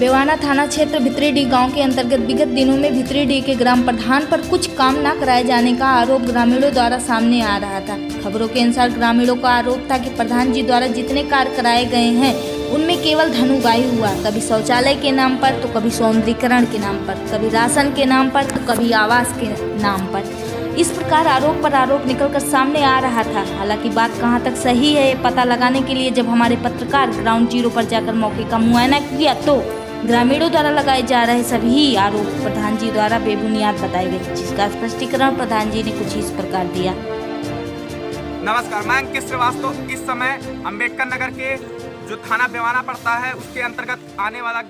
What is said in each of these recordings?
बेवाना थाना क्षेत्र भितरीडीह गांव के अंतर्गत विगत दिनों में भितरीडीह के ग्राम प्रधान पर कुछ काम न कराए जाने का आरोप ग्रामीणों द्वारा सामने आ रहा था। खबरों के अनुसार ग्रामीणों का आरोप था कि प्रधान जी द्वारा जितने कार्य कराए गए हैं उनमें केवल धन उगाही हुआ, कभी शौचालय के नाम पर तो कभी सौंदर्यीकरण के नाम पर, कभी राशन के नाम पर तो कभी आवास के नाम पर। इस प्रकार आरोप पर आरोप निकलकर सामने आ रहा था। हालांकि बात कहां तक सही है ये पता लगाने के लिए जब हमारे पत्रकार ग्राउंड जीरो पर जाकर मौके का मुआयना किया तो ग्रामीणों द्वारा लगाए जा रहे सभी आरोप प्रधान जी द्वारा बेबुनियाद बताए गए, जिसका स्पष्टीकरण प्रधान जी ने कुछ इस प्रकार दिया। नमस्कार, मैं अंकित श्रीवास्तव। इस समय अंबेडकर नगर के जो थाना बेवाना पड़ता है उसके अंतर्गत आने वाला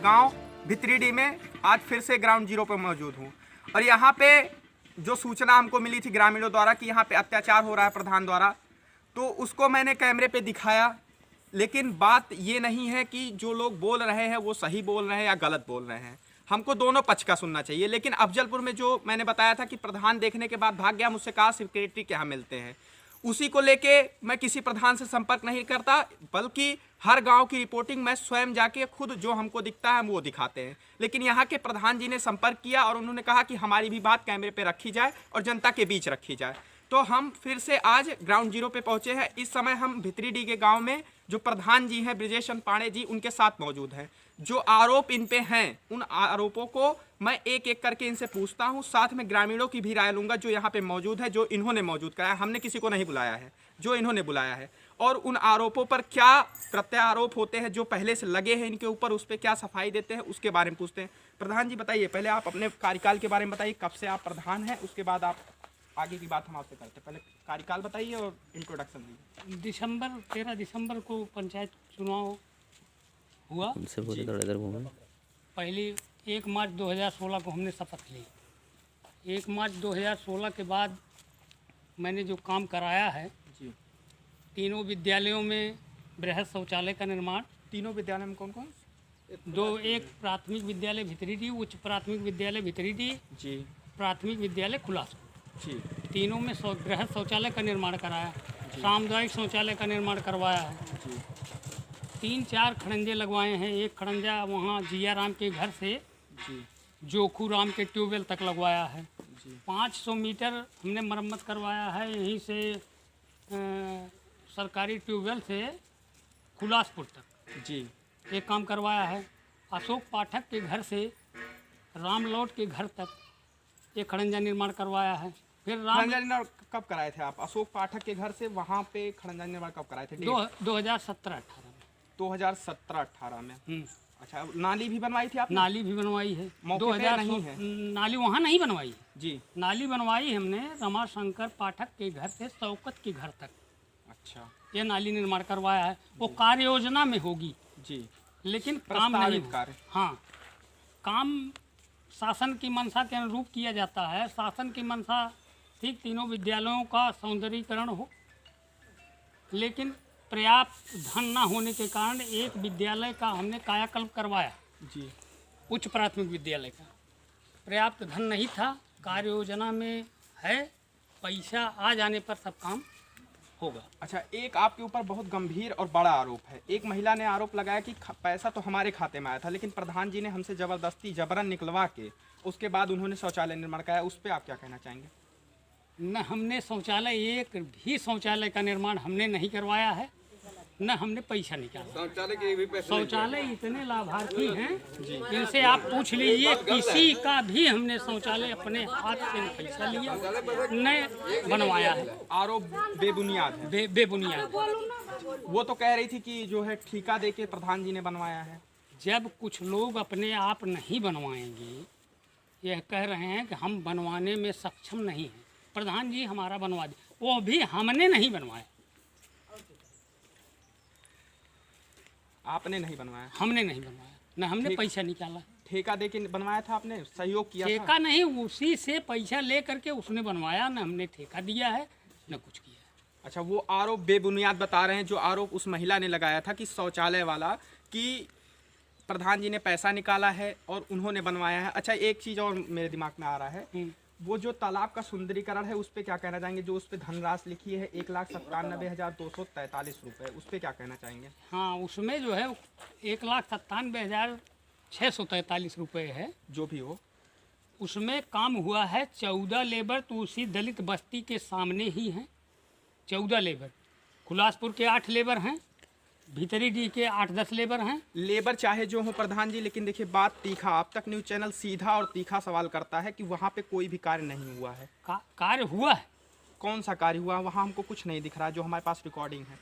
गांव भितरीडीह में आज फिर से ग्राउंड जीरो पर मौजूद हूं और यहाँ पे जो सूचना हमको मिली थी ग्रामीणों द्वारा कि यहाँ पे अत्याचार हो रहा है प्रधान द्वारा, तो उसको मैंने कैमरे पे दिखाया। लेकिन बात ये नहीं है कि जो लोग बोल रहे हैं वो सही बोल रहे हैं या गलत बोल रहे हैं, हमको दोनों पक्ष का सुनना चाहिए। लेकिन अफजलपुर में जो मैंने बताया था कि प्रधान देखने के बाद भाग गया, मुझसे कहा सेक्रेटरी के यहाँ मिलते हैं, उसी को लेके मैं किसी प्रधान से संपर्क नहीं करता, बल्कि हर गांव की रिपोर्टिंग मैं स्वयं जाके खुद जो हमको दिखता है हम वो दिखाते हैं। लेकिन यहाँ के प्रधान जी ने संपर्क किया और उन्होंने कहा कि हमारी भी बात कैमरे पे रखी जाए और जनता के बीच रखी जाए। तो हम फिर से आज ग्राउंड जीरो पे पहुँचे हैं। इस समय हम भितरीडीह के गाँव में जो प्रधान जी हैं ब्रिजेश चंद्र पांडे जी, उनके साथ मौजूद हैं। जो आरोप इन पे हैं उन आरोपों को मैं एक एक करके इनसे पूछता हूं, साथ में ग्रामीणों की भी राय लूंगा जो यहाँ पे मौजूद है, जो इन्होंने मौजूद कराया। हमने किसी को नहीं बुलाया है, जो इन्होंने बुलाया है। और उन आरोपों पर क्या प्रत्यारोप होते हैं जो पहले से लगे हैं इनके ऊपर, उस पर क्या सफाई देते हैं, उसके बारे में पूछते हैं। प्रधान जी बताइए, पहले आप अपने कार्यकाल के बारे में बताइए, कब से आप प्रधान हैं, उसके बाद आप आगे की बात हम आपसे करते हैं। पहले कार्यकाल बताइए और इंट्रोडक्शन दीजिए। 13 दिसंबर को पंचायत चुनाव हुआ। पहली 1 मार्च 2016 को हमने शपथ ली। 1 मार्च 2016 के बाद मैंने जो काम कराया है जी, तीनों विद्यालयों में बृहद शौचालय का निर्माण। तीनों विद्यालय में कौन कौन? एक प्राथमिक विद्यालय भितरीडीह, उच्च प्राथमिक विद्यालय भितरीडीह जी, प्राथमिक विद्यालय खुलासपुर जी, तीनों में बृहद शौचालय का निर्माण कराया। सामुदायिक शौचालय का निर्माण करवाया है जी। 3-4 खड़ंजे लगवाए हैं। एक खड़ंजा वहाँ जिया राम के घर से जी जोखू राम के ट्यूबवेल तक लगवाया है जी। 500 मीटर हमने मरम्मत करवाया है यहीं से सरकारी ट्यूबवेल से खुलासपुर तक जी, एक काम करवाया है। अशोक पाठक के घर से रामलौट के घर तक एक खड़ंजा निर्माण करवाया है। फिर खड़ंजा निर्माण कब कराए थे आप? अशोक पाठक के घर से वहाँ पे खड़ंजा निर्माण कब कराए थे? 2017-18 में। 2017-18 में। अच्छा, नाली भी बनवाई थी आप? नाली भी बनवाई है। 2000 नहीं है नाली वहाँ नहीं बनवाई जी, नाली बनवाई हमने रमाशंकर पाठक के घर से शौकत के घर तक। अच्छा, ये नाली निर्माण करवाया है। वो कार्य योजना में होगी जी, लेकिन काम नहीं कार्य। हाँ, काम शासन की मंशा के अनुरूप किया जाता है। शासन की मंशा ठीक तीनों विद्यालयों का सौंदर्यीकरण हो, लेकिन पर्याप्त धन न होने के कारण एक विद्यालय का हमने कायाकल्प करवाया जी, उच्च प्राथमिक विद्यालय का। पर्याप्त धन नहीं था, कार्य योजना में है, पैसा आ जाने पर सब काम होगा। अच्छा, एक आपके ऊपर बहुत गंभीर और बड़ा आरोप है। एक महिला ने आरोप लगाया कि पैसा तो हमारे खाते में आया था, लेकिन प्रधान जी ने हमसे ज़बरदस्ती जबरन निकलवा के उसके बाद उन्होंने शौचालय निर्माण कराया। उस पर आप क्या कहना चाहेंगे? न हमने शौचालय, एक भी शौचालय का निर्माण हमने नहीं करवाया है, न हमने पैसा निकाला। शौचालय इतने लाभार्थी हैं जिनसे आप पूछ लीजिए, किसी का भी हमने शौचालय अपने हाथ से पैसा लिया न बनवाया है। आरोप बेबुनियाद है। बेबुनियाद। वो तो कह रही थी कि जो है ठेका देके प्रधान जी ने बनवाया है। जब कुछ लोग अपने आप नहीं बनवाएंगे, यह कह रहे हैं कि हम बनवाने में सक्षम नहीं हैं, प्रधान जी हमारा बनवा दे, वो भी हमने नहीं बनवाया। आपने नहीं बनवाया? हमने नहीं बनवाया, न हमने पैसा निकाला। ठेका देके बनवाया था आपने? सहयोग किया? ठेका नहीं, उसी से पैसा ले करके उसने बनवाया। न हमने ठेका दिया है न कुछ किया है। अच्छा, वो आरोप बेबुनियाद बता रहे हैं जो आरोप उस महिला ने लगाया था कि शौचालय वाला, कि प्रधान जी ने पैसा निकाला है और उन्होंने बनवाया है। अच्छा, एक चीज़ और मेरे दिमाग में आ रहा है, वो जो तालाब का सुंदरीकरण है उस पर क्या कहना चाहेंगे? जो उस पर धनराशि लिखी है 1,97,243 रुपये, उस पर क्या कहना चाहेंगे? हाँ, उसमें जो है 1,97,000 643 रुपये है। जो भी हो, उसमें काम हुआ है 14 लेबर, तो उसी दलित बस्ती के सामने ही हैं 14 लेबर। गुलासपुर के 8 लेबर हैं, भीतरी डी के 8-10 लेबर हैं। लेबर चाहे जो हो प्रधान जी, लेकिन देखिए बात तीखा, आप तक न्यूज़ चैनल सीधा और तीखा सवाल करता है कि वहाँ पे कोई भी कार्य नहीं हुआ है। कार्य हुआ है। कौन सा कार्य हुआ? वहाँ हमको कुछ नहीं दिख रहा, जो हमारे पास रिकॉर्डिंग है।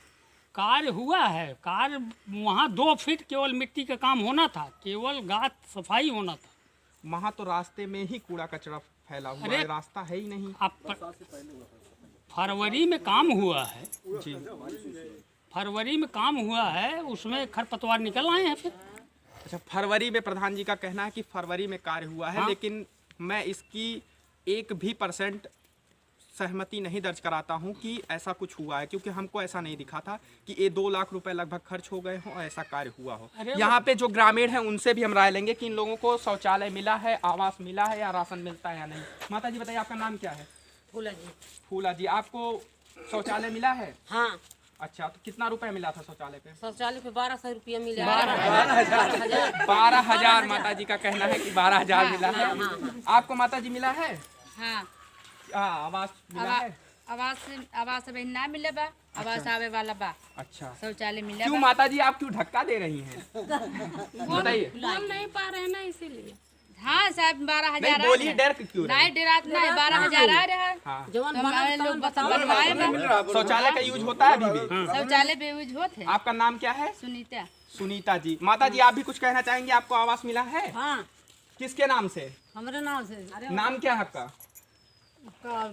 कार्य हुआ है, कार्य वहाँ 2 फीट केवल मिट्टी का काम होना था, केवल गात सफाई होना था। वहाँ तो रास्ते में ही कूड़ा कचरा फैला हुआ है, रास्ता है ही नहीं। आप फरवरी में काम हुआ है जी, फरवरी में काम हुआ है, उसमें खरपतवार निकल आए हैं फिर। अच्छा, फरवरी में प्रधान जी का कहना है कि फरवरी में कार्य हुआ है। हाँ। लेकिन मैं इसकी 1% सहमति नहीं दर्ज कराता हूं कि ऐसा कुछ हुआ है, क्योंकि हमको ऐसा नहीं दिखा था कि ये 2 लाख रुपए लगभग खर्च हो गए हों और ऐसा कार्य हुआ हो। यहाँ पे जो ग्रामीण हैं उनसे भी हम राय लेंगे कि इन लोगों को शौचालय मिला है, आवास मिला है या राशन मिलता है या नहीं। माता जी बताइए, आपका नाम क्या है? फूला जी। फूला जी, आपको शौचालय मिला है? हाँ। अच्छा, तो कितना रुपए मिला था शौचालय पे? शौचालय पे 1200 रुपया मिला। 12,000 माता जी का कहना है कि 12,000 मिला है। आपको माता जी मिला है? हाँ, आवास मिला है? आवास अभी ना मिले बा, आवास आवे वाला बा। अच्छा, शौचालय मिले क्यों बा। माता जी आप क्यों धक्का दे रही हैं? बताइए। बोल नहीं पा रहे हैं ना, इसीलिए। हाँ साहब, 12,000 नहीं बोलिए, डर क्यों रही? नहीं डरात नहीं, 12,000 आ रहा है। हाँ। जवान हमारे लोग बनवाए बा। शौचालय का यूज होता है अभी भी? शौचालय पे यूज होते है। आपका नाम क्या है? सुनीता। सुनीता जी। माता जी आप भी कुछ कहना चाहेंगे? आपको आवास मिला है? हाँ, किसके नाम से? हमारे नाम से। नाम क्या है आपका? माता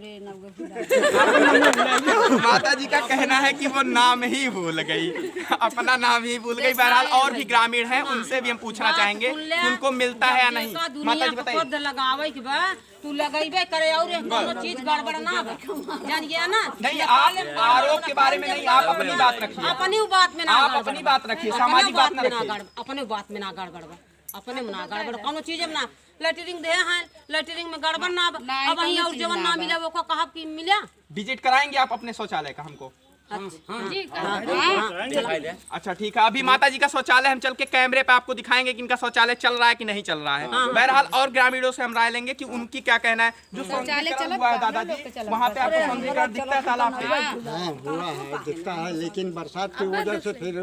माता जी का कहना है कि वो नाम ही भूल गई, अपना नाम ही भूल गई। बहरहाल और भी ग्रामीण हैं, उनसे भी हम पूछना चाहेंगे कि उनको मिलता है या नहीं। माता जी बताइए। लगावे के बा तू लगेबे करे और कोनो चीज गड़बड़ ना बा, जान गया ना। नहीं, आप आरोप के बारे में नहीं, आप अपनी बात रखिए। अपनी बात में ना, आप अपनी बात रखिए, सामाजिक बात ना रखिए। अपने बात में ना गड़बड़ बा, अपने में ना गड़बड़, कोनो चीज में ना। लेटरिंग दे हैं, लेटरिंग में गड़बड़ ना बा। अब वहीं और जवन ना मिले वो को कहा कि मिला। विजिट कराएंगे आप अपने शौचालय का हमको? अच्छा ठीक है, अभी माता जी का शौचालय हम चल के कैमरे पे आपको दिखाएंगे कि इनका शौचालय चल रहा है कि नहीं चल रहा है। बहरहाल और ग्रामीणों से हम राय लेंगे कि उनकी क्या कहना है। जो सौंदर्यीकरण हुआ है दादाजी, वहाँ पे आपको सौंदर्यीकरण दिखता है तालाब पे? हाँ, हुआ है, दिखता है, लेकिन बरसात की वजह से फिर